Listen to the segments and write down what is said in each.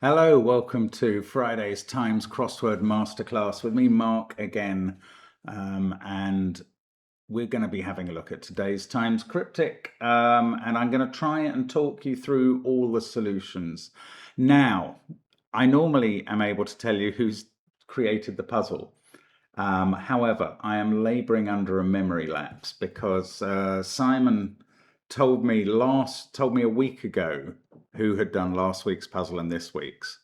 Hello, welcome to Friday's Times Crossword Masterclass with me, Mark, again. And we're going to be having a look at today's Times Cryptic. And I'm going to try and talk you through all the solutions. Now, I normally am able to tell you who's created the puzzle. However, I am laboring under a memory lapse because Simon told me a week ago who had done last week's puzzle and this week's,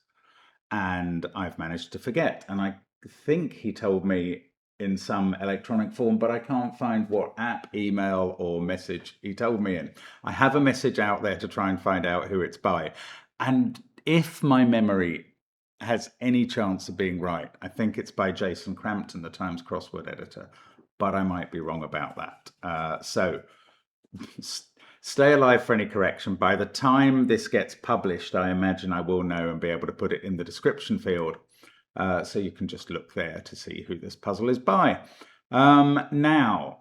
and I've managed to forget. And I think he told me in some electronic form, but I can't find what app, email, or message he told me in. I have a message out there to try and find out who it's by. And if my memory has any chance of being right, I think it's by Jason Crampton, the Times Crossword editor, but I might be wrong about that. So stay alive for any correction. By the time this gets published, I imagine I will know and be able to put it in the description field. So you can just look there to see who this puzzle is by. Now,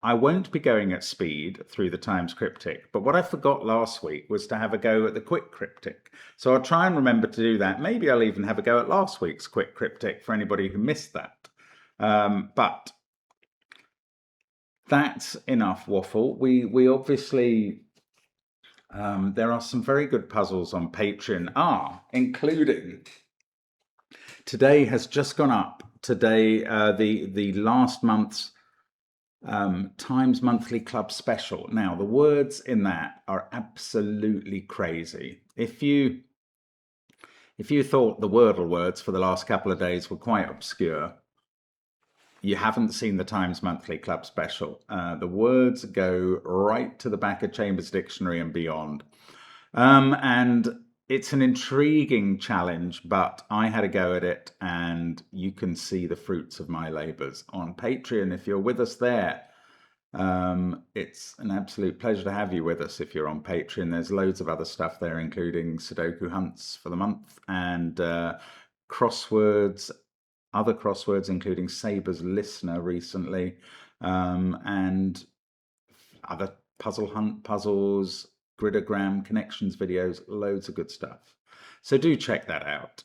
I won't be going at speed through the Times Cryptic, but what I forgot last week was to have a go at the Quick Cryptic. So I'll try and remember to do that. Maybe I'll even have a go at last week's Quick Cryptic for anybody who missed that. But that's enough waffle. We obviously, there are some very good puzzles on Patreon, including today has just gone up. Today, the last month's Times Monthly Club special. Now, the words in that are absolutely crazy. If you thought the Wordle words for the last couple of days were quite obscure, you haven't seen the Times Monthly Club special. The words go right to the back of Chambers Dictionary and beyond. And it's an intriguing challenge, but I had a go at it, and you can see the fruits of my labours on Patreon if you're with us there. It's an absolute pleasure to have you with us if you're on Patreon. There's loads of other stuff there, including Sudoku hunts for the month and crosswords, other crosswords, including Saber's Listener recently, and other puzzle hunt puzzles, gridogram connections videos, loads of good stuff. So do check that out.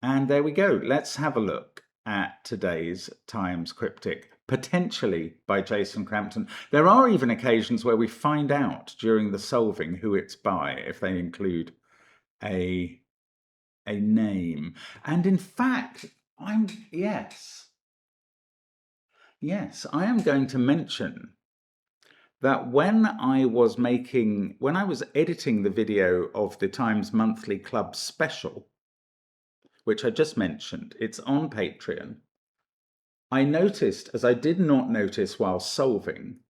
And there we go. Let's have a look at today's Times Cryptic, potentially by Jason Crampton. There are even occasions where we find out during the solving who it's by if they include a name. And in fact, yes, I am going to mention that when I was editing the video of the Times Monthly Club special, which I just mentioned, it's on Patreon, I noticed, as I did not notice while solving,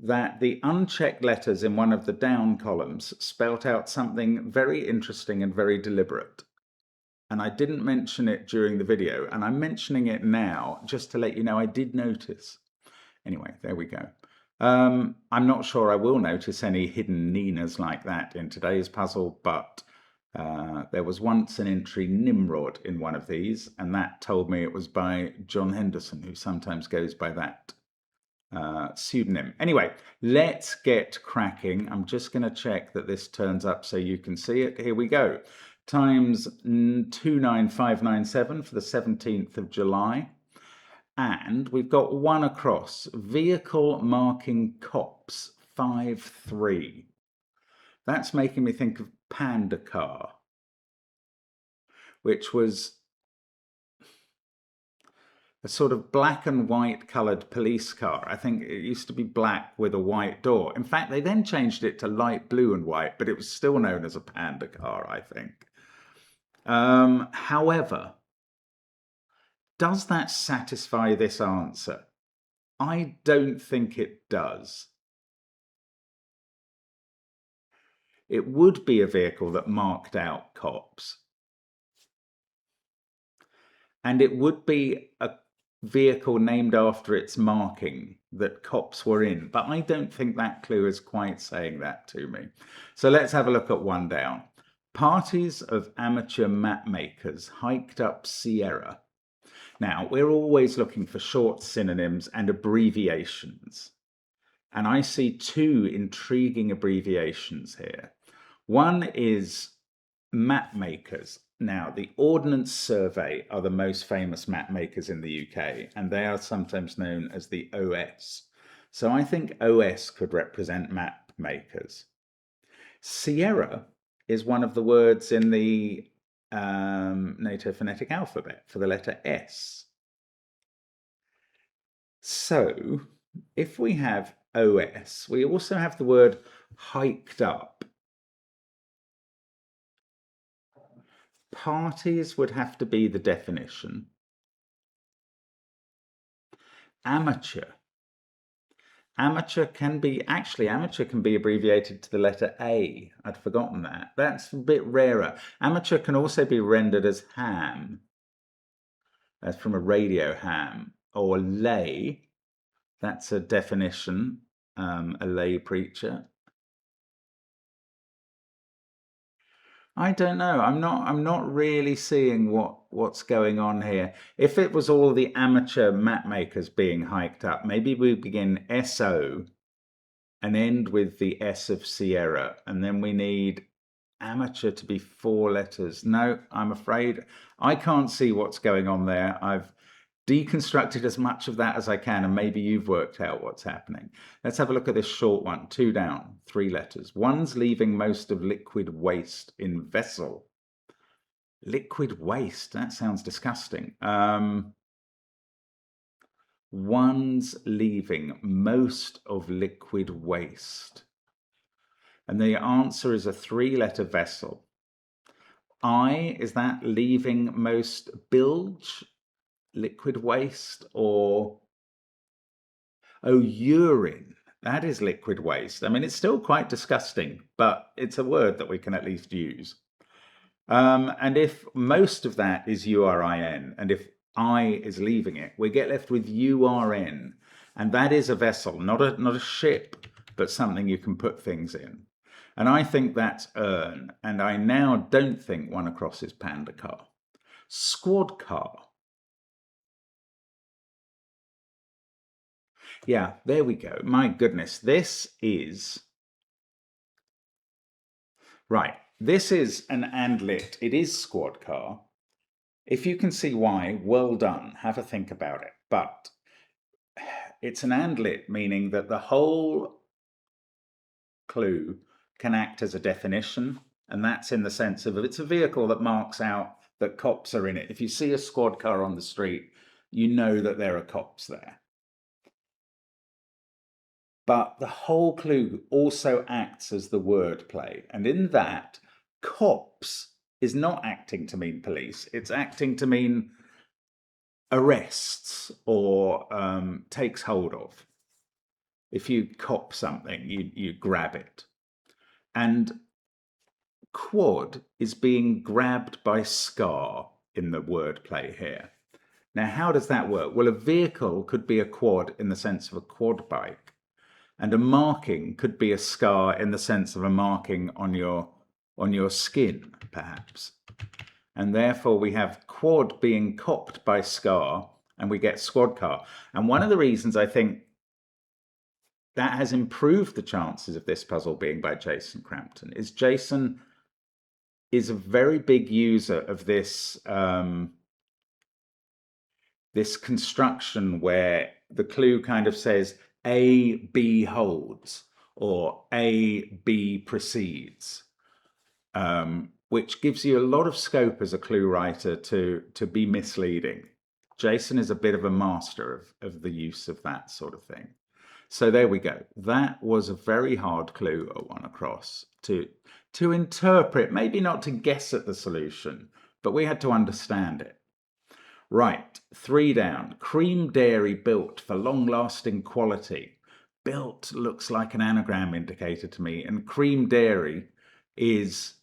that the unchecked letters in one of the down columns spelt out something very interesting and very deliberate. And I didn't mention it during the video, and I'm mentioning it now just to let you know I did notice. Anyway, there we go. I'm not sure I will notice any hidden Ninas like that in today's puzzle, but there was once an entry Nimrod in one of these, and that told me it was by John Henderson, who sometimes goes by that pseudonym. Anyway, let's get cracking. I'm just going to check that this turns up so you can see it. Here we go. Times 29597 for the 17th of July. And we've got one across. Vehicle marking cops 5-3. That's making me think of Panda Car, which was a sort of black and white coloured police car. I think it used to be black with a white door. In fact, they then changed it to light blue and white, but it was still known as a Panda Car, I think. However, does that satisfy this answer? I don't think it does. It would be a vehicle that marked out cops. And it would be a vehicle named after its marking that cops were in. But I don't think that clue is quite saying that to me. So let's have a look at one down. Parties of amateur map makers hiked up Sierra. Now, we're always looking for short synonyms and abbreviations. And I see two intriguing abbreviations here. One is map makers. Now, the Ordnance Survey are the most famous map makers in the UK, and they are sometimes known as the OS. So I think OS could represent map makers. Sierra is one of the words in the NATO phonetic alphabet for the letter S. So if we have OS, we also have the word hiked up. Parties would have to be the definition. Amateur. Amateur can be abbreviated to the letter A. I'd forgotten that. That's a bit rarer. Amateur can also be rendered as ham. That's from a radio ham. Or lay. That's a definition. A lay preacher. I don't know. I'm not really seeing what's going on here. If it was all the amateur map makers being hiked up, maybe we begin SO and end with the S of Sierra, and then we need amateur to be 4 letters. No, I'm afraid I can't see what's going on there. I've deconstructed as much of that as I can, and maybe you've worked out what's happening. Let's have a look at this short one. 2 down, 3 letters. One's leaving most of liquid waste in vessel. Liquid waste, that sounds disgusting. One's leaving most of liquid waste. And the answer is a 3-letter vessel. Is that leaving most bilge? Liquid waste, or urine. That is liquid waste. I mean, it's still quite disgusting, but it's a word that we can at least use. And if most of that is URIN, and if I is leaving it, we get left with URN, and that is a vessel, not a ship, but something you can put things in. And I think that's urn, and I now don't think one across is panda car. Squad car. Yeah, there we go. My goodness, this is... Right, this is an andlit. It is squad car. If you can see why, well done. Have a think about it. But it's an andlit, meaning that the whole clue can act as a definition, and that's in the sense of it's a vehicle that marks out that cops are in it. If you see a squad car on the street, you know that there are cops there. But the whole clue also acts as the word play. And in that, cops is not acting to mean police. It's acting to mean arrests or takes hold of. If you cop something, you grab it. And quad is being grabbed by scar in the word play here. Now, how does that work? Well, a vehicle could be a quad in the sense of a quad bike. And a marking could be a scar in the sense of a marking on your skin, perhaps. And therefore we have quad being copped by scar, and we get squad car. And one of the reasons I think that has improved the chances of this puzzle being by Jason Crampton is Jason is a very big user of this this construction where the clue kind of says A, B holds, or A, B proceeds, which gives you a lot of scope as a clue writer to be misleading. Jason is a bit of a master of the use of that sort of thing. So there we go. That was a very hard clue at 1 across to interpret, maybe not to guess at the solution, but we had to understand it. Right, 3 down. Cream dairy built for long-lasting quality. Built looks like an anagram indicator to me, and cream dairy is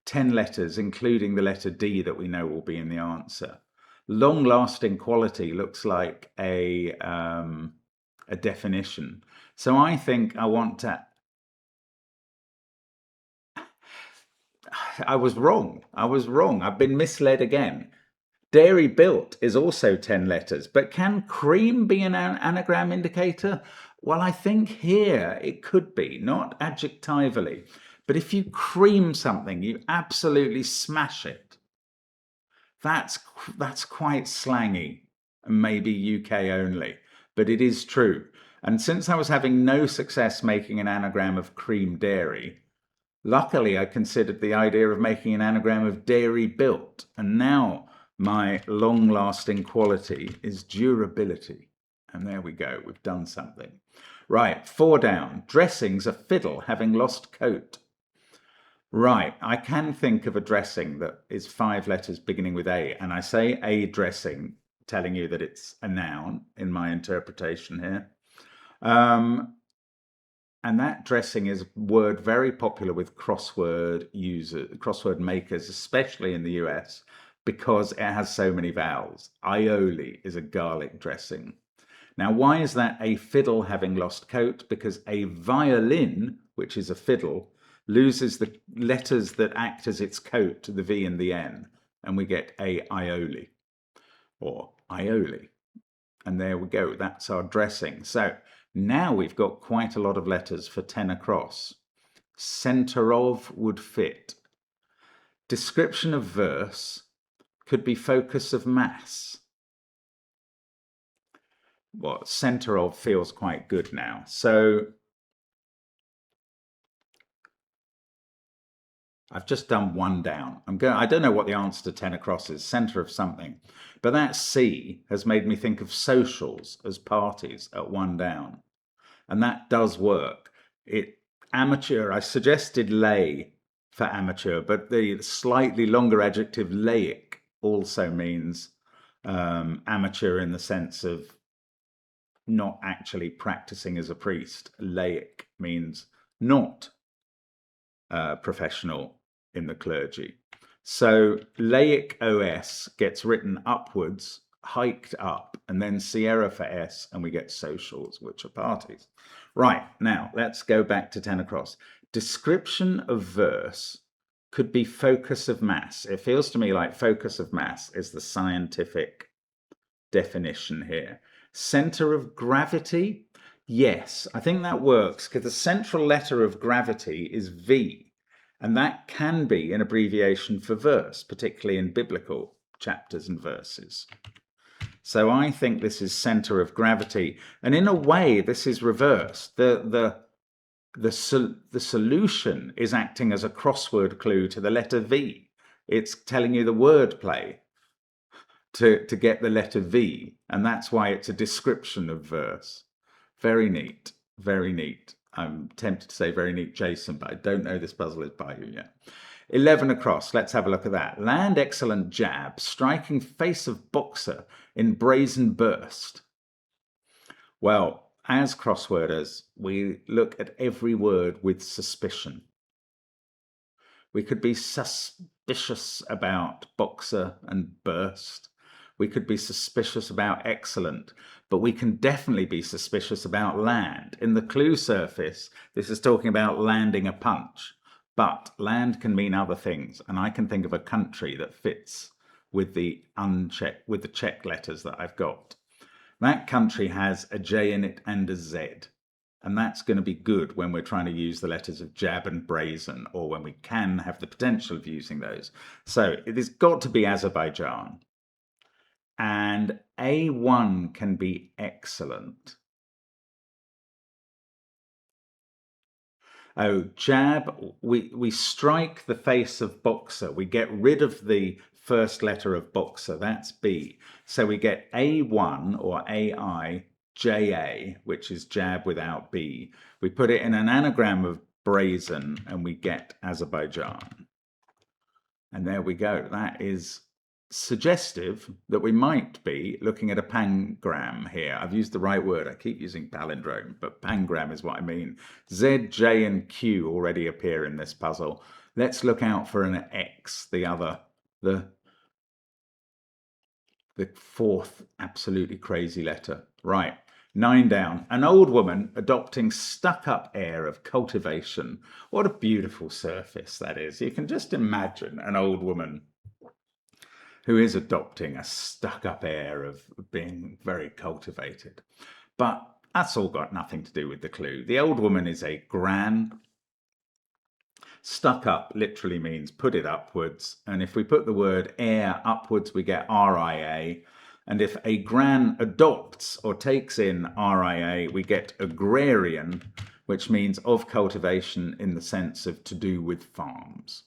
10 letters, including the letter D that we know will be in the answer. Long-lasting quality looks like a definition. So I think I want to... I was wrong. I've been misled again. Dairy built is also 10 letters, but can cream be an anagram indicator? Well, I think here it could be, not adjectively, But if you cream something, you absolutely smash it. That's quite slangy and maybe UK only, but it is true. And since I was having no success making an anagram of cream dairy, luckily I considered the idea of making an anagram of dairy built. And now my long-lasting quality is durability. And there we go, we've done something. Right, 4 down. Dressing's a fiddle having lost coat. Right, I can think of a dressing that is 5 letters beginning with A, and I say a dressing, telling you that it's a noun in my interpretation here. And that dressing is a word very popular with crossword makers, especially in the US, because it has so many vowels. Aioli is a garlic dressing. Now, why is that a fiddle having lost coat? Because a violin, which is a fiddle, loses the letters that act as its coat, the V and the N, and we get a aioli or aioli. And there we go, that's our dressing. So now we've got quite a lot of letters for 10 across. Centre of would fit. Description of verse could be focus of mass. Well, centre of feels quite good now. So I've just done 1 down. I don't know what the answer to 10 across is, centre of something. But that C has made me think of socials as parties at 1 down. And that does work. Amateur, I suggested lay for amateur, but the slightly longer adjective laic also means amateur in the sense of not actually practicing as a priest. Laic means not professional in the clergy. So laic OS gets written upwards, hiked up, and then Sierra for S, and we get socials, which are parties. Right, now let's go back to 10 across. Description of verse could be focus of mass. It feels to me like focus of mass is the scientific definition here. Center of gravity, yes, I think that works because the central letter of gravity is V, and that can be an abbreviation for verse, particularly in biblical chapters and verses. So I think this is center of gravity, and in a way this is reversed. The solution is acting as a crossword clue to the letter V. It's telling you the word play to get the letter V, and that's why it's a description of verse. Very neat, very neat. I'm tempted to say very neat, Jason, but I don't know this puzzle is by you yet. 11 across, let's have a look at that. Land excellent jab, striking face of boxer in brazen burst. Well, as crossworders, we look at every word with suspicion. We could be suspicious about boxer and burst. We could be suspicious about excellent, but we can definitely be suspicious about land. In the clue surface, this is talking about landing a punch, but land can mean other things, and I can think of a country that fits with the check letters that I've got. That country has a J in it and a Z, and that's going to be good when we're trying to use the letters of jab and brazen, or when we can have the potential of using those. So it has got to be Azerbaijan. And A1 can be excellent. Oh, jab, we strike the face of boxer. We get rid of the first letter of boxer, that's B. So we get A1 or AI, JA, which is jab without B. We put it in an anagram of brazen and we get Azerbaijan. And there we go. That is suggestive that we might be looking at a pangram here. I've used the right word. I keep using palindrome, but pangram is what I mean. Z, J, and Q already appear in this puzzle. Let's look out for an X, the fourth absolutely crazy letter. Right, 9 down. An old woman adopting stuck-up air of cultivation. What a beautiful surface that is. You can just imagine an old woman who is adopting a stuck-up air of being very cultivated. But that's all got nothing to do with the clue. The old woman is a gran. Stuck up literally means put it upwards. And if we put the word air upwards, we get RIA. And if a gran adopts or takes in RIA, we get agrarian, which means of cultivation in the sense of to do with farms.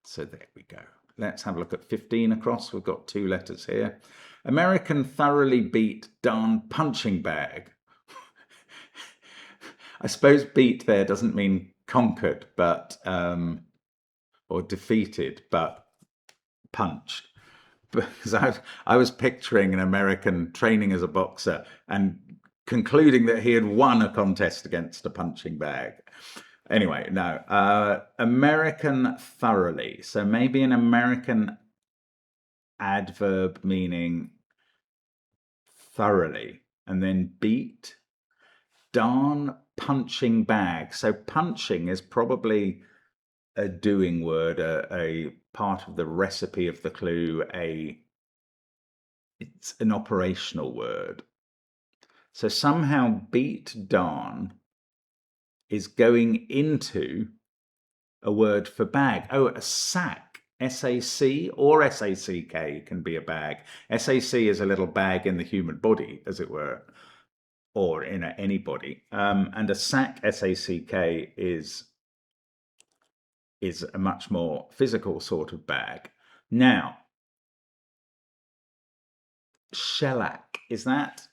So there we go. Let's have a look at 15 across. We've got 2 letters here. American thoroughly beat darn punching bag. I suppose beat there doesn't mean conquered, but or defeated, but punched. Because I was picturing an American training as a boxer and concluding that he had won a contest against a punching bag. Anyway, no. American thoroughly. So maybe an American adverb meaning thoroughly. And then beat. Darn punching bag. So punching is probably a doing word, a part of the recipe of the clue, it's an operational word. So somehow beat darn is going into a word for bag. Oh, a sack, S-A-C or S-A-C-K can be a bag. S-A-C is a little bag in the human body, as it were, or in any body. And a sack, S-A-C-K, is a much more physical sort of bag. Now, shellac, is that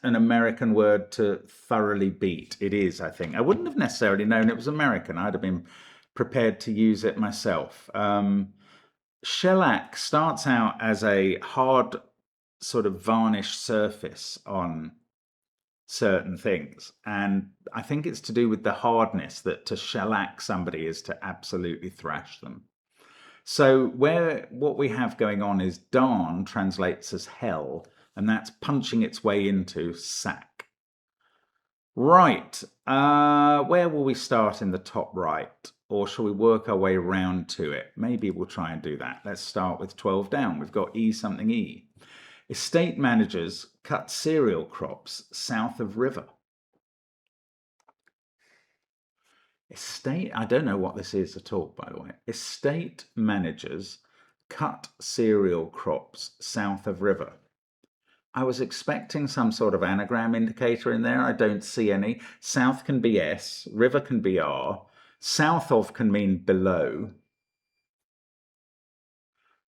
an American word to thoroughly beat? It is, I think. I wouldn't have necessarily known it was American. I'd have been prepared to use it myself. Shellac starts out as a hard sort of varnished surface on certain things, and I think it's to do with the hardness, that to shellac somebody is to absolutely thrash them. So what we have going on is darn translates as hell, and that's punching its way into sack. Right, where will we start in the top right? Or shall we work our way round to it? Maybe we'll try and do that. Let's start with 12 down. We've got E something E. Estate managers cut cereal crops south of river. I don't know what this is at all, by the way. Estate managers cut cereal crops south of river. I was expecting some sort of anagram indicator in there. I don't see any. South can be S, river can be R. South of can mean below.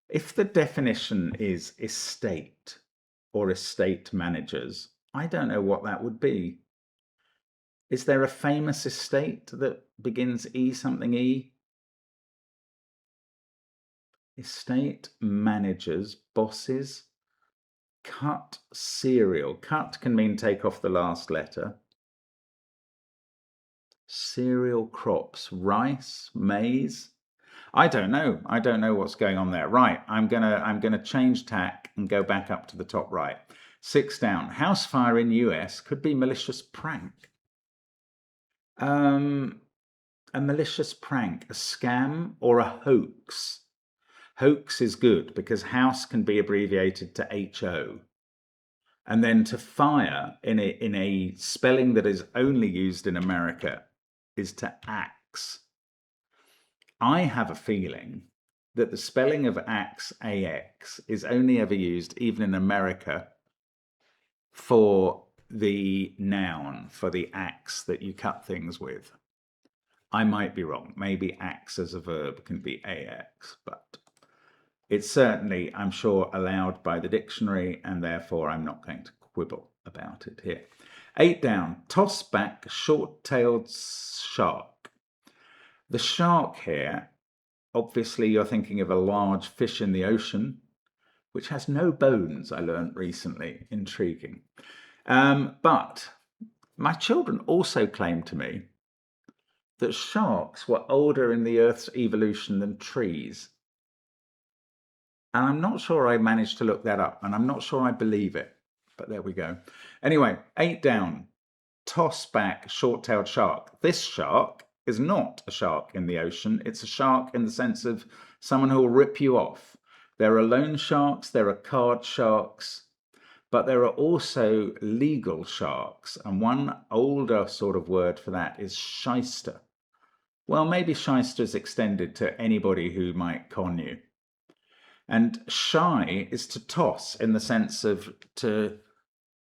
If the definition is estate or estate managers, I don't know what that would be. Is there a famous estate that begins E something E? Estate managers, bosses, cut cereal. Cut can mean take off the last letter. Cereal crops, rice, maize. I don't know. I don't know what's going on there. Right, I'm gonna change tack and go back up to the top right. 6 down. House fire in US could be malicious prank. A malicious prank, a scam, or a hoax. Hoax is good because house can be abbreviated to HO. And then to fire in a spelling that is only used in America is to axe. I have a feeling that the spelling of axe, AX, is only ever used, even in America, for the noun, for the axe that you cut things with. I might be wrong. Maybe axe as a verb can be AX, but it's certainly, I'm sure, allowed by the dictionary, and therefore I'm not going to quibble about it here. 8 down. Toss back short-tailed shark. The shark here, obviously you're thinking of a large fish in the ocean, which has no bones, I learned recently. Intriguing. But my children also claimed to me that sharks were older in the Earth's evolution than trees. And I'm not sure I managed to look that up, and I'm not sure I believe it, but there we go. Anyway, 8 down. Toss back short-tailed shark. This shark is not a shark in the ocean. It's a shark in the sense of someone who will rip you off. There are loan sharks, there are card sharks, but there are also legal sharks. And one older sort of word for that is shyster, Well, maybe shyster is extended to anybody who might con you. And shy is to toss in the sense of to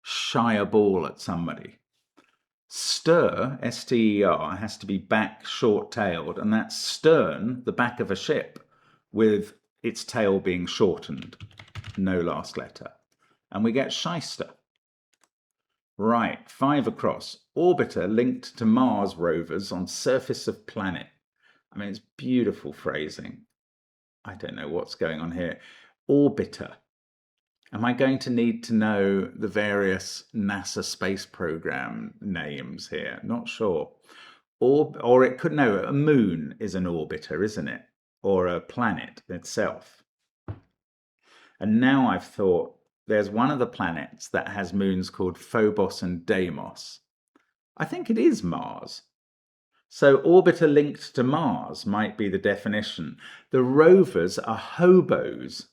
shy a ball at somebody. Stir, S-T-E-R, has to be back short-tailed, and that's stern, the back of a ship, with its tail being shortened. No last letter. And we get shyster. Right, 5 across. Orbiter linked to Mars rovers on surface of planet. I mean, it's beautiful phrasing. I don't know what's going on here. Orbiter. Am I going to need to know the various NASA space program names here? Not sure. Or it could, no, a moon is an orbiter, isn't it? Or a planet itself. And now I've thought there's one of the planets that has moons called Phobos and Deimos. I think it is Mars. So orbiter linked to Mars might be the definition. The rovers are hobos,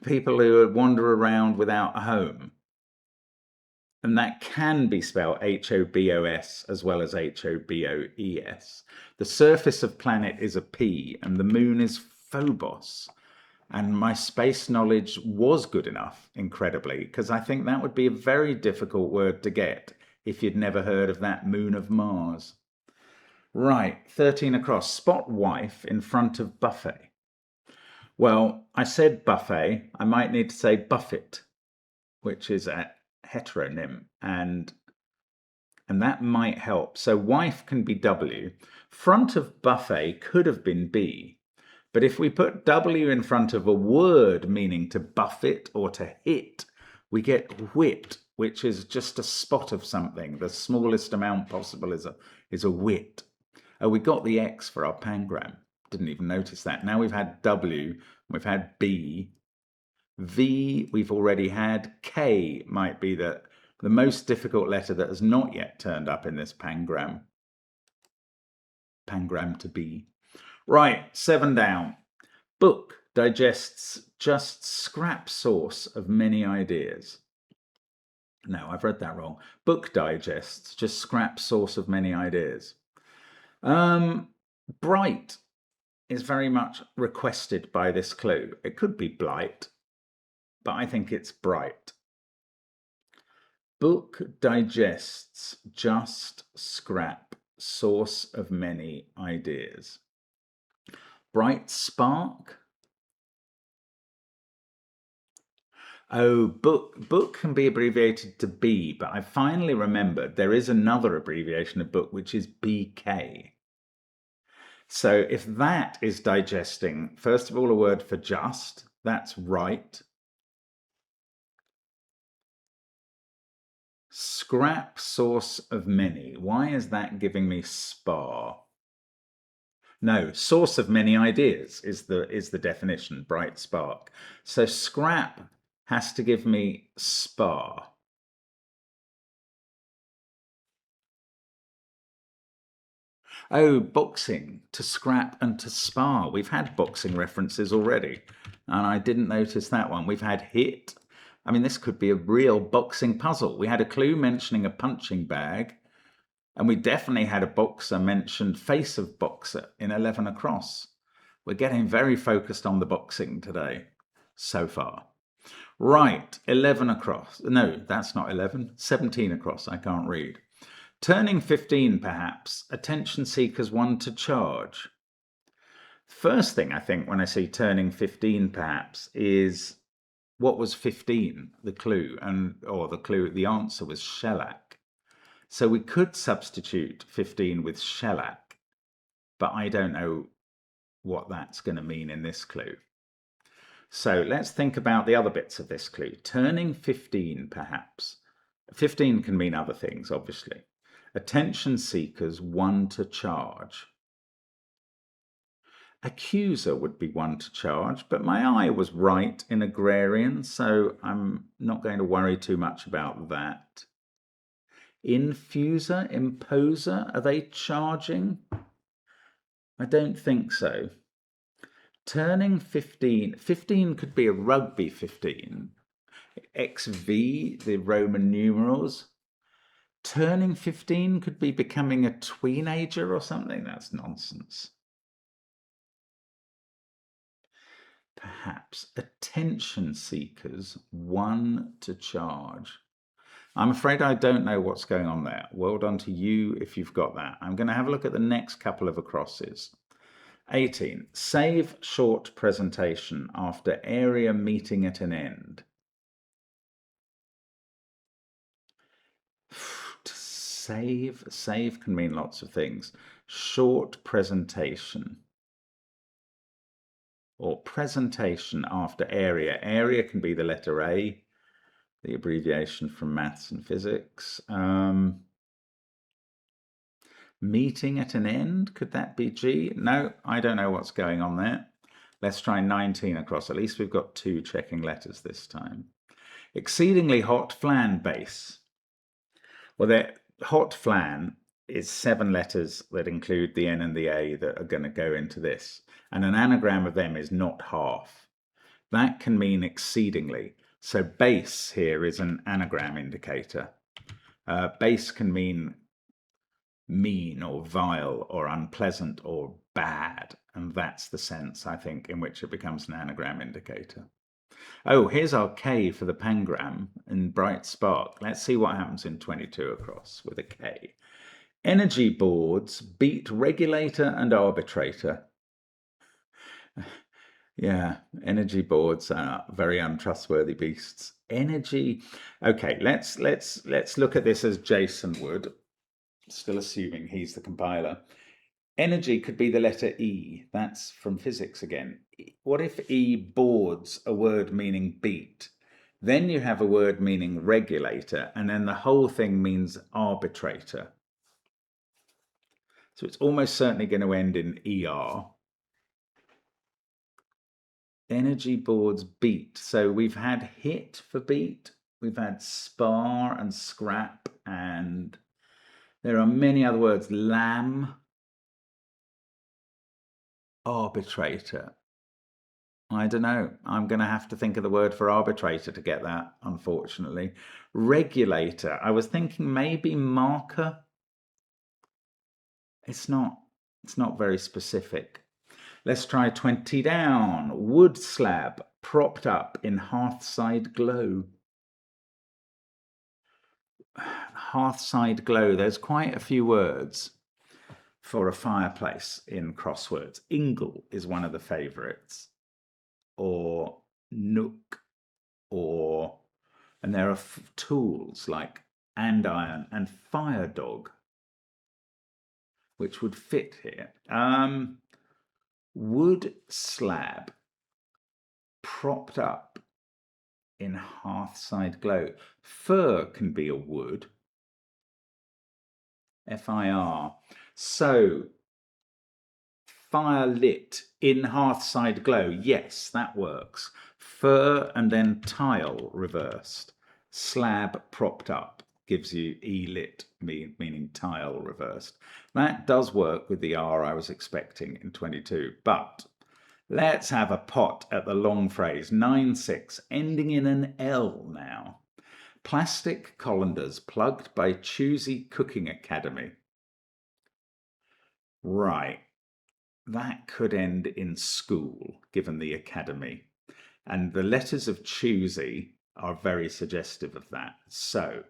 people who wander around without a home. And that can be spelled H-O-B-O-S as well as H-O-B-O-E-S. The surface of planet is a P and the moon is Phobos. And my space knowledge was good enough, incredibly, because I think that would be a very difficult word to get if you'd never heard of that moon of Mars. Right, 13 across. Spot wife in front of buffet. Well, I said buffet. I might need to say buffet, which is a heteronym, and that might help. So wife can be W. Front of buffet could have been B. But if we put W in front of a word meaning to buffet or to hit, we get whit, which is just a spot of something. The smallest amount possible is a whit. Oh, we got the X for our pangram. Didn't even notice that. Now we've had W, we've had B. V we've already had. K might be the most difficult letter that has not yet turned up in this pangram. Pangram to be. Right, 7 down. Book digests just scrap source of many ideas. No, I've read that wrong. Book digests just scrap source of many ideas. Bright is very much requested by this clue. It could be blight, but I think it's bright. Book digests just scrap source of many ideas. Bright spark. Oh, book can be abbreviated to B, but I finally remembered there is another abbreviation of book, which is BK. So if that is digesting, first of all, a word for just, that's right. Scrap source of many. Why is that giving me spar? No, source of many ideas is the definition, bright spark. So scrap has to give me spar. Oh, boxing, to scrap and to spar. We've had boxing references already, and I didn't notice that one. We've had hit. I mean, this could be a real boxing puzzle. We had a clue mentioning a punching bag, and we definitely had a boxer mentioned face of boxer in 11 across. We're getting very focused on the boxing today, so far. Right, 11 across. No, that's not 11. 17 across, I can't read. Turning 15, perhaps. Attention seekers want to charge. First thing I think when I see turning 15, perhaps, is what was 15, the clue, the answer was shellac. So we could substitute 15 with shellac, but I don't know what that's going to mean in this clue. So let's think about the other bits of this clue. Turning 15, perhaps. 15 can mean other things, obviously. Attention seekers, one to charge. Accuser would be one to charge, but my eye was right in agrarian, so I'm not going to worry too much about that. Infuser, imposer, are they charging? I don't think so. Turning 15, 15 could be a rugby 15. XV, the Roman numerals. Turning 15 could be becoming a tweenager or something. That's nonsense. Perhaps attention seekers, one to charge. I'm afraid I don't know what's going on there. Well done to you if you've got that. I'm going to have a look at the next couple of acrosses. 18. Save short presentation after area meeting at an end. Save can mean lots of things. Short presentation. Or presentation after area. Area can be the letter A, the abbreviation from maths and physics. Meeting at an end, could that be G? No, I don't know what's going on there. Let's try 19 across. At least we've got 2 checking letters this time. Exceedingly hot flan base. Well, hot flan is 7 letters that include the N and the A that are going to go into this. And an anagram of them is not half. That can mean exceedingly. So base here is an anagram indicator. Base can mean mean or vile or unpleasant or bad. And that's the sense, I think, in which it becomes an anagram indicator. Oh, here's our K for the pangram in bright spark. Let's see what happens in 22 across with a K. Energy boards beat regulator and arbitrator. Yeah, energy boards are very untrustworthy beasts. Energy. Okay, let's look at this as Jason would. Still assuming he's the compiler. Energy could be the letter E. That's from physics again. What if E boards a word meaning beat? Then you have a word meaning regulator, and then the whole thing means arbitrator. So it's almost certainly going to end in ER. Energy boards beat. So we've had hit for beat. We've had spar and scrap, and there are many other words. Lamb. Arbitrator. I don't know. I'm going to have to think of the word for arbitrator to get that, unfortunately. Regulator. I was thinking maybe marker. It's not very specific. Let's try 20 down. Wood slab propped up in hearthside glow. Hearthside glow. There's quite a few words for a fireplace in crosswords. Ingle is one of the favourites. Or nook, and there are tools like andiron and fire dog, which would fit here. Wood slab propped up in hearthside glow. Fir can be a wood. FIR. So fire lit in hearthside glow. Yes, that works. Fir and then tile reversed. Slab propped up gives you E-lit, meaning tile reversed. That does work with the R I was expecting in 22. But let's have a pot at the long phrase. 9-6, ending in an L now. Plastic colanders plugged by Choosy Cooking Academy. Right. That could end in school, given the academy. And the letters of choosy are very suggestive of that. So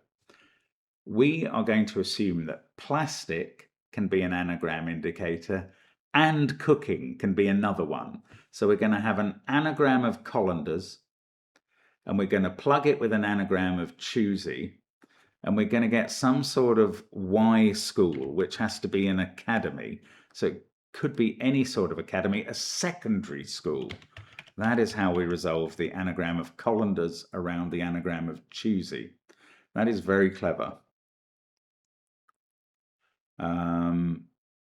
we are going to assume that plastic can be an anagram indicator and cooking can be another one. So we're going to have an anagram of colanders and we're going to plug it with an anagram of choosy. And we're going to get some sort of Y school, which has to be an academy. So it could be any sort of academy, a secondary school. That is how we resolve the anagram of colanders around the anagram of choosy. That is very clever.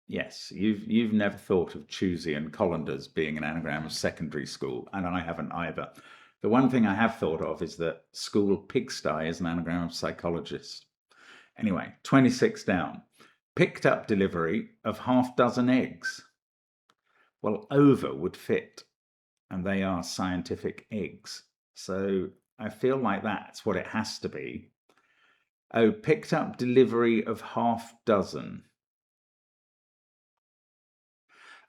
Yes, you've never thought of choosy and colanders being an anagram of secondary school, and I haven't either. The one thing I have thought of is that school pigsty is an anagram of psychologist. Anyway, 26 down. Picked up delivery of half dozen eggs. Well, over would fit, and they are scientific eggs. So I feel like that's what it has to be. Oh, picked up delivery of half dozen.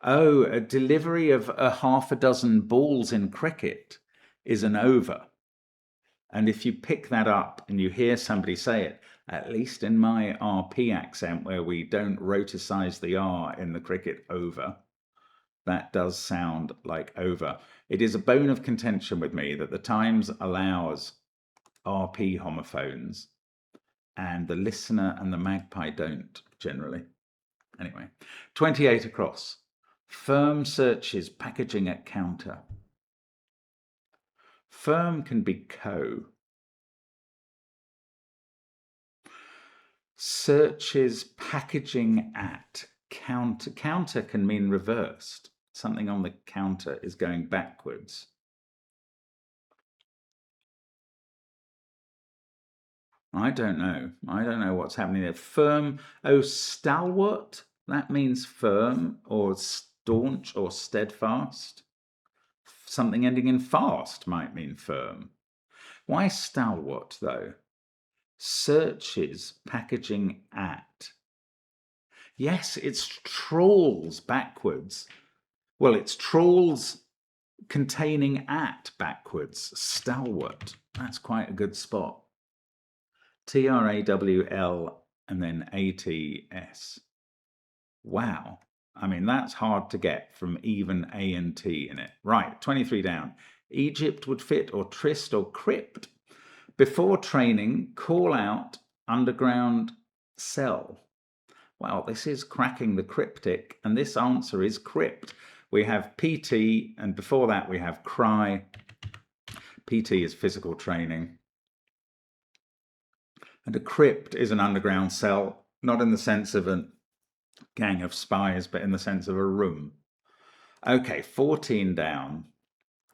Oh, a delivery of a half a dozen balls in cricket is an over. And if you pick that up and you hear somebody say it, at least in my RP accent, where we don't roticize the R in the cricket, over, that does sound like over. It is a bone of contention with me that the Times allows RP homophones and the Listener and the Magpie don't generally. Anyway, 28 across. Firm searches packaging at counter. Firm can be co. Searches packaging at counter. Counter can mean reversed. Something on the counter is going backwards. I don't know. I don't know what's happening there. Firm. Oh, stalwart. That means firm or staunch or steadfast. Something ending in fast might mean firm. Why stalwart, though? Searches packaging at. Yes, it's trawls backwards. Well, it's trawls containing at backwards. Stalwart. That's quite a good spot. TRAWL and then ATS. Wow. I mean, that's hard to get from even A and T in it. Right, 23 down. Egypt would fit, or tryst, or crypt. Before training, call out, underground cell. Well, this is cracking the cryptic, and this answer is crypt. We have PT, and before that we have cry. PT is physical training. And a crypt is an underground cell, not in the sense of a gang of spies, but in the sense of a room. Okay, 14 down.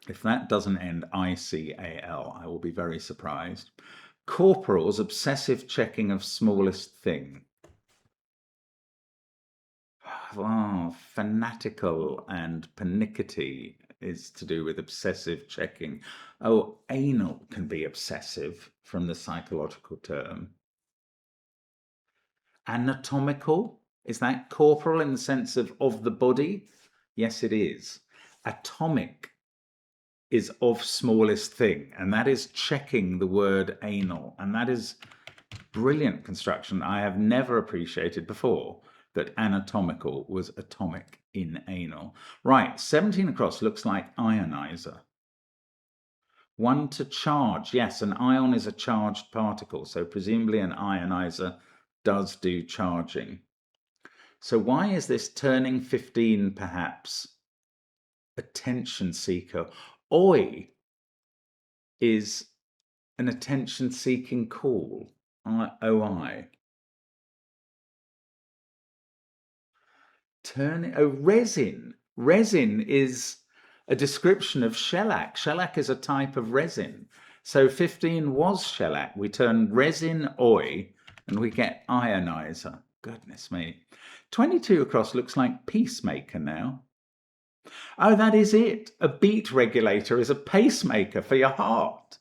If that doesn't end ICAL, I will be very surprised. Corporal's obsessive checking of smallest thing. Oh, fanatical and pernickety is to do with obsessive checking. Oh, anal can be obsessive from the psychological term. Anatomical, is that corporal in the sense of the body? Yes, it is. Atomic is of smallest thing, and that is checking the word anal, and that is brilliant construction I have never appreciated before, that anatomical was atomic in anal. Right, 17 across looks like ionizer. One to charge. Yes, an ion is a charged particle, so presumably an ionizer does do charging. So why is this turning 15 perhaps attention seeker? Oi is an attention seeking call. OI. Resin. Resin is a description of shellac. Shellac is a type of resin. So 15 was shellac. We turn resin oi and we get ionizer. Goodness me. 22 across looks like peacemaker now. Oh, that is it. A beat regulator is a pacemaker for your heart.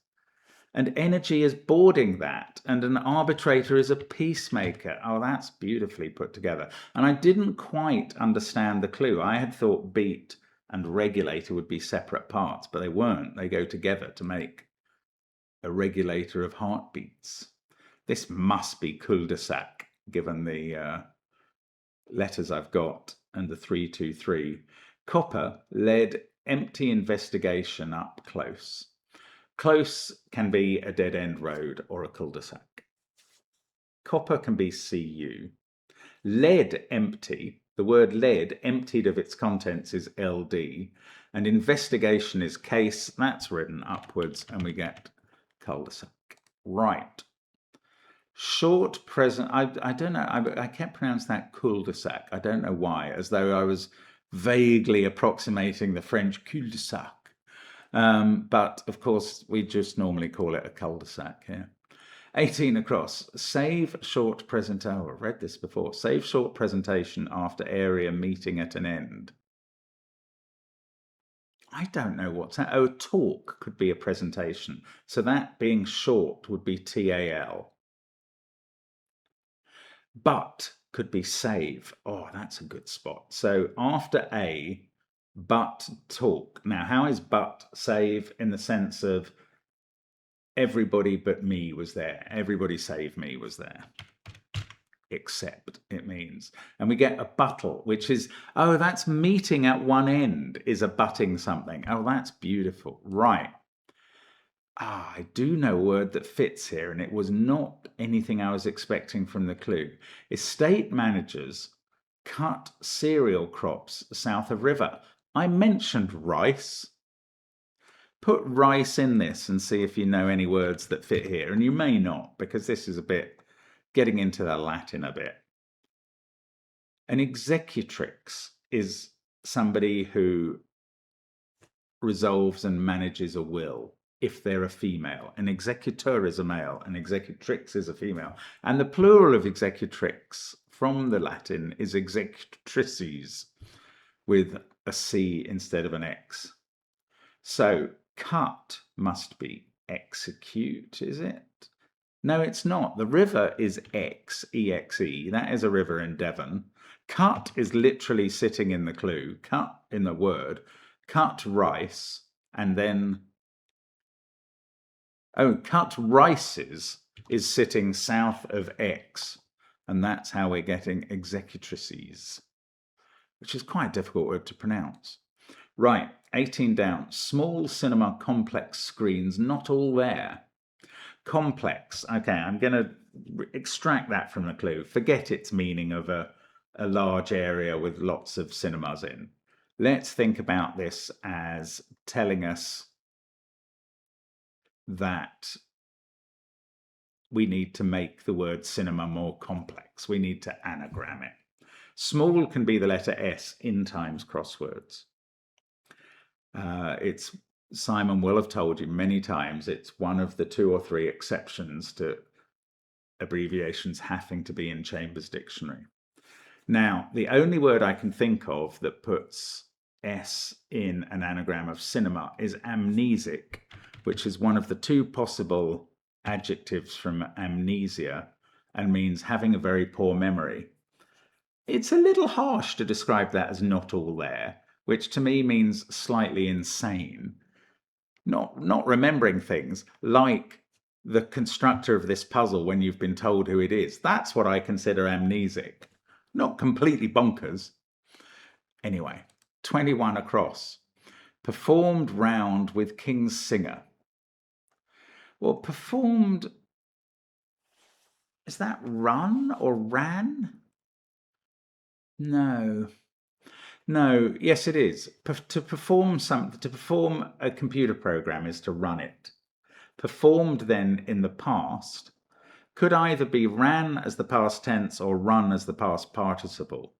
And energy is boarding that, and an arbitrator is a peacemaker. Oh, that's beautifully put together. And I didn't quite understand the clue. I had thought beat and regulator would be separate parts, but they weren't. They go together to make a regulator of heartbeats. This must be cul-de-sac, given the letters I've got and the 323. Copper led empty investigation up close. Close can be a dead-end road or a cul-de-sac. Copper can be CU. Lead empty, the word lead emptied of its contents is LD, and investigation is case, that's written upwards, and we get cul-de-sac. Right. Short present, I don't know, I can't pronounce that cul-de-sac. I don't know why, as though I was vaguely approximating the French cul-de-sac. But of course, we just normally call it a cul-de-sac here. 18 across. Save short presentation. Oh, I've read this before. Save short presentation after area meeting at an end. I don't know what's that. Oh, talk could be a presentation. So that being short would be TAL. But could be save. Oh, that's a good spot. So after A, but talk. Now, how is but save in the sense of everybody but me was there? Everybody save me was there. Except it means. And we get a buttle, which is, oh, that's meeting at one end is abutting something. Oh, that's beautiful. Right. I do know a word that fits here, and it was not anything I was expecting from the clue. Estate managers cut cereal crops south of river. I mentioned rice. Put rice in this and see if you know any words that fit here. And you may not, because this is a bit getting into the Latin a bit. An executrix is somebody who resolves and manages a will. If they're a female, an executor is a male, an executrix is a female. And the plural of executrix from the Latin is executrices with a C instead of an X. So cut must be execute, is it? No, it's not. The river is X, E-X-E. That is a river in Devon. Cut is literally sitting in the clue, cut in the word, cut rice, and then cut rices is sitting south of X, and that's how we're getting executrices, which is quite a difficult word to pronounce. Right, 18 down. Small cinema complex screens, not all there. Complex. Okay, I'm going to extract that from the clue. Forget its meaning of a large area with lots of cinemas in. Let's think about this as telling us that we need to make the word cinema more complex. We need to anagram it. Small can be the letter S in Times Crosswords. It's Simon will have told you many times it's one of the 2 or 3 exceptions to abbreviations having to be in Chambers Dictionary. Now, the only word I can think of that puts S in an anagram of cinema is amnesic, which is one of the 2 possible adjectives from amnesia and means having a very poor memory. It's a little harsh to describe that as not all there, which to me means slightly insane. Not remembering things, like the constructor of this puzzle when you've been told who it is. That's what I consider amnesic. Not completely bonkers. Anyway, 21 across. Performed round with King's Singer. Well, performed, is that run or ran? No. No, yes it is. To perform a computer program is to run it. Performed then in the past could either be ran as the past tense or run as the past participle.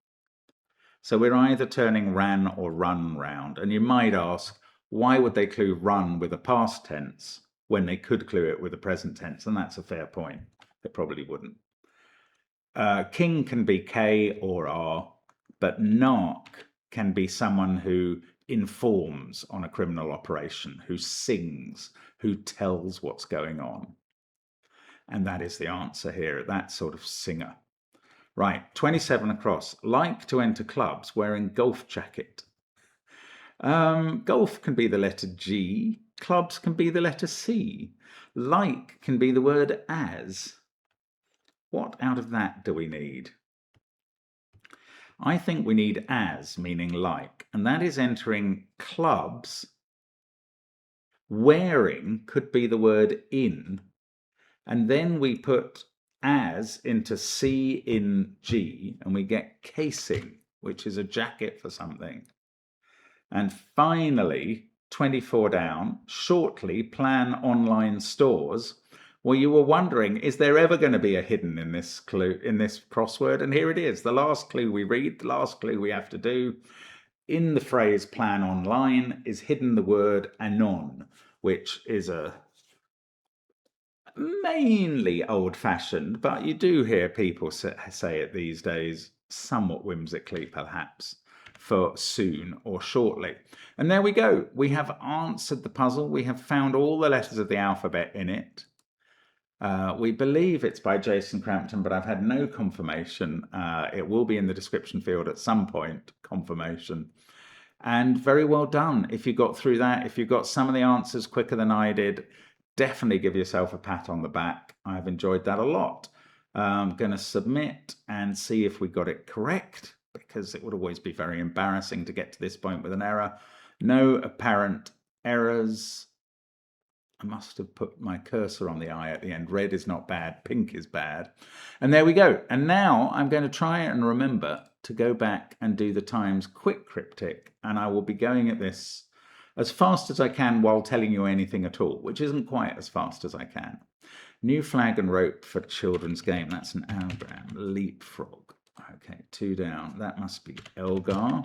So we're either turning ran or run round. And you might ask, why would they clue run with a past tense when they could clue it with a present tense? And that's a fair point. They probably wouldn't. King can be K or R, but narc can be someone who informs on a criminal operation, who sings, who tells what's going on. And that is the answer here, that sort of singer. Right, 27 across. Like to enter clubs wearing golf jacket. Golf can be the letter G. Clubs can be the letter C. Like can be the word as. What out of that do we need? I think we need as, meaning like, and that is entering clubs. Wearing could be the word in, and then we put as into C in G, and we get casing, which is a jacket for something. And finally, 24 down, shortly plan online stores. Well, you were wondering, is there ever going to be a hidden in this clue, in this crossword? And here it is, the last clue we read, the last clue we have to do. In the phrase plan online is hidden the word anon, which is a mainly old-fashioned, but you do hear people say it these days, somewhat whimsically perhaps, for soon or shortly. And there we go. We have answered the puzzle. We have found all the letters of the alphabet in it. We believe it's by Jason Crampton, but I've had no confirmation. It will be in the description field at some point, confirmation. And very well done. If you got through that, if you got some of the answers quicker than I did, definitely give yourself a pat on the back. I've enjoyed that a lot. I'm going to submit and see if we got it correct, because it would always be very embarrassing to get to this point with an error. No apparent errors. I must have put my cursor on the eye at the end. Red is not bad, pink is bad. And there we go. And now I'm going to try and remember to go back and do the Times Quick Cryptic, and I will be going at this as fast as I can while telling you anything at all, which isn't quite as fast as I can. New flag and rope for children's game. That's an anagram. Leapfrog. Okay, 2 down. That must be Elgar.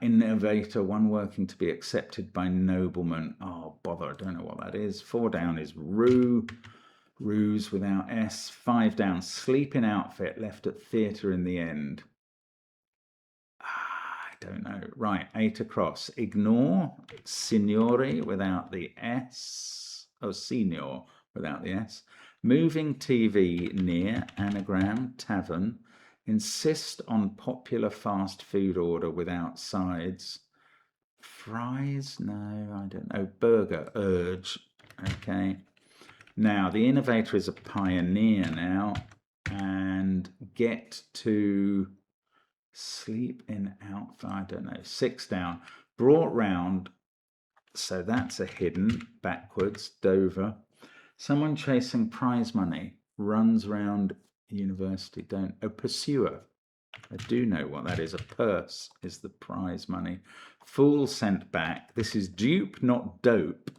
Innovator, one working to be accepted by noblemen. Oh, bother, I don't know what that is. 4 down is ruse without S. 5 down, sleeping outfit, left at theatre in the end. I don't know. Right, 8 across. Ignore, signori without the S. Oh, signor without the S. Moving TV near, anagram, tavern. Insist on popular fast food order without sides. Fries? No, I don't know. Burger, urge. Okay. Now, the innovator is a pioneer now. And get to sleep in out, I don't know. 6 down. Brought round. So that's a hidden. Backwards. Dover. Someone chasing prize money. Runs round university. Pursuer. I do know what that is. A purse is the prize money. Fool sent back. This is dupe, not dope.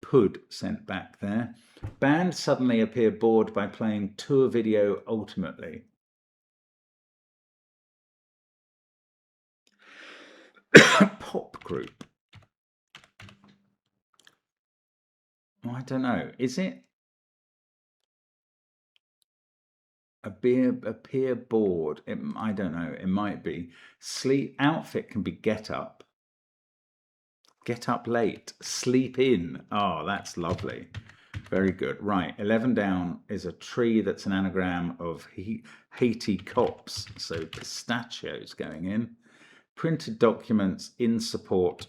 Pud sent back there. Band suddenly appear bored by playing tour video ultimately. Pop group. I don't know. Is it? Appear bored. I don't know. It might be. Sleep outfit can be get up. Get up late. Sleep in. Oh, that's lovely. Very good. Right. 11 down is a tree that's an anagram of Haiti cops. So pistachios going in. Printed documents in support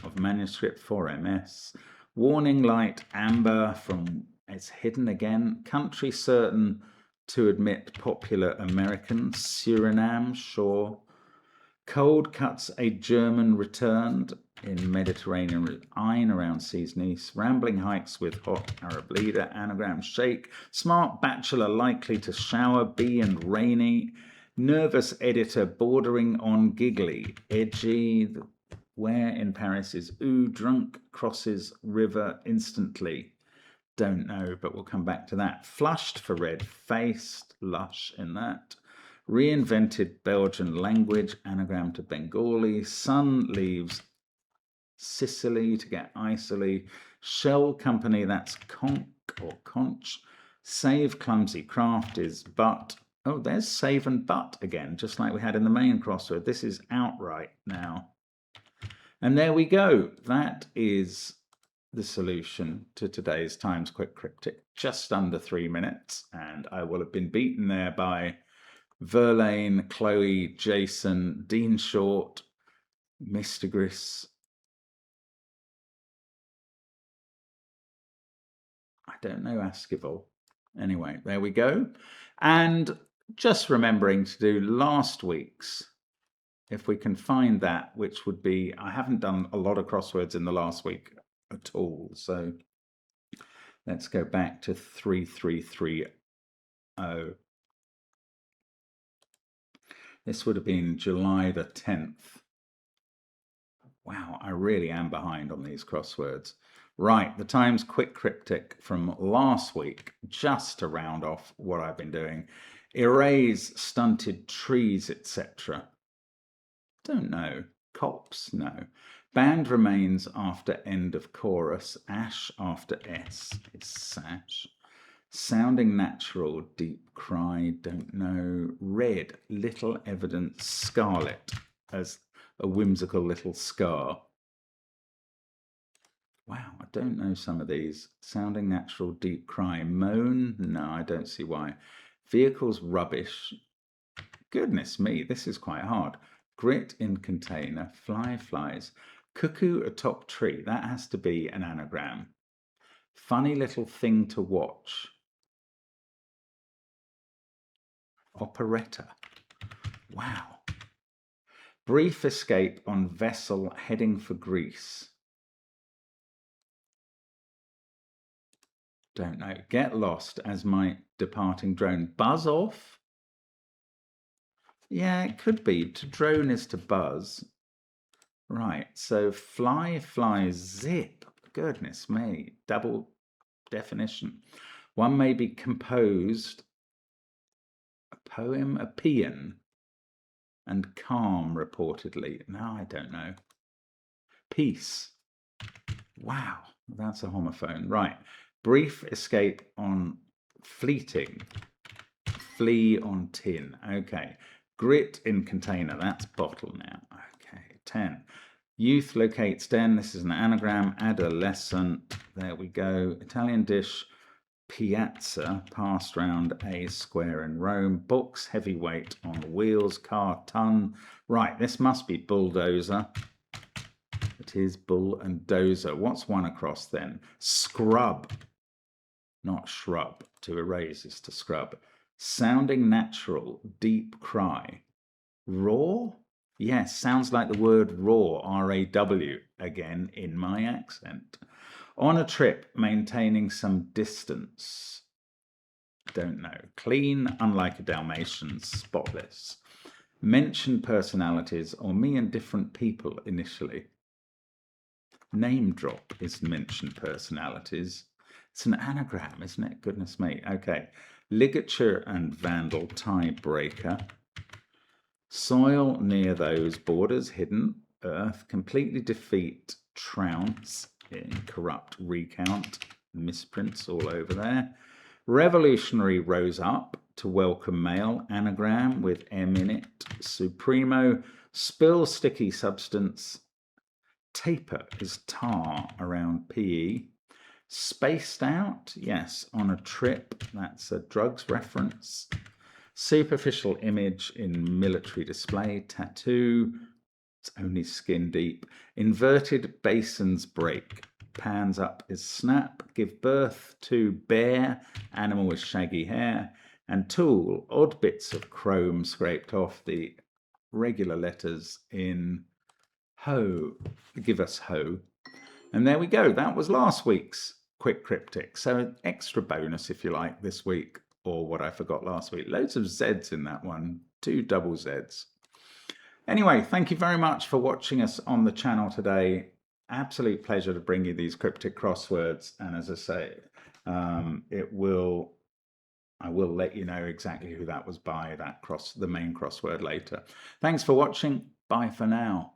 of manuscript for MS. Warning light amber from it's hidden again. Country certain to admit popular American. Suriname, sure. Cold cuts a German returned in Mediterranean Ein around seas Nice. Rambling hikes with hot Arab leader. Anagram shake. Smart bachelor likely to shower. Bee and rainy. Nervous editor bordering on giggly. Edgy. Where in Paris is ooh. Drunk crosses river instantly. Don't know, but we'll come back to that. Flushed for red faced, lush in that. Reinvented Belgian language, anagram to Bengali. Sun leaves Sicily to get Icily. Shell company, that's conch or conch. Save clumsy craft is but. Oh, there's save and but again, just like we had in the main crossword. This is outright now. And there we go. That is the solution to today's Times Quick Cryptic, just under 3 minutes, and I will have been beaten there by Verlaine, Chloe, Jason, Dean Short, Mr. Gris. I don't know Askeval. Anyway, there we go. And just remembering to do last week's, if we can find that, which would be, I haven't done a lot of crosswords in the last week at all. So let's go back to 3330. This would have been July the 10th. Wow, I really am behind on these crosswords. Right, the Times Quick Cryptic from last week, just to round off what I've been doing. Erase stunted trees, etc. Don't know. Cops? No. Band remains after end of chorus. Ash after S is sash. Sounding natural, deep cry, don't know. Red, little evidence. Scarlet as a whimsical little scar. Wow, I don't know some of these. Sounding natural, deep cry. Moan? No, I don't see why. Vehicles, rubbish. Goodness me, this is quite hard. Grit in container, fly flies. Cuckoo atop tree. That has to be an anagram. Funny little thing to watch. Operetta. Wow. Brief escape on vessel heading for Greece. Don't know. Get lost as my departing drone. Buzz off? Yeah, it could be. To drone is to buzz. Right, so fly, fly, zip. Goodness me. Double definition. One may be composed, a poem, a paean, and calm, reportedly. No, I don't know. Peace. Wow, that's a homophone. Right. Brief escape on fleeting. Flee on tin. Okay. Grit in container. That's bottle now. Okay. 10. Youth locates den. This is an anagram. Adolescent. There we go. Italian dish. Piazza. Passed round a square in Rome. Books. Heavyweight on wheels. Car. Ton. Right. This must be bulldozer. It is bull and dozer. What's one across then? Scrub. Not shrub. To erase is to scrub. Sounding natural. Deep cry. Raw? Yes, sounds like the word raw. R-A-W. Again, in my accent. On a trip, maintaining some distance. Don't know. Clean, unlike a Dalmatian. Spotless. Mention personalities or me and different people initially. Name drop is mention personalities. It's an anagram, isn't it? Goodness me. Okay. Ligature and vandal, tiebreaker. Soil near those borders, hidden. Earth, completely defeat, trounce, corrupt, recount, misprints all over there. Revolutionary rose up to welcome mail, anagram with M in it. Supremo, spill sticky substance. Taper is tar around PE. Spaced out, yes, on a trip. That's a drugs reference. Superficial image in military display. Tattoo, it's only skin deep. Inverted basins break. Pans up is snap. Give birth to bear, animal with shaggy hair. And tool, odd bits of chrome scraped off the regular letters in ho. Give us ho. And there we go. That was last week's quick cryptic. So an extra bonus, if you like, this week, or what I forgot last week. Loads of Zs in that one. 2 double Zs. Anyway, thank you very much for watching us on the channel today. Absolute pleasure to bring you these cryptic crosswords. And as I say, I will let you know exactly who that was by, the main crossword later. Thanks for watching. Bye for now.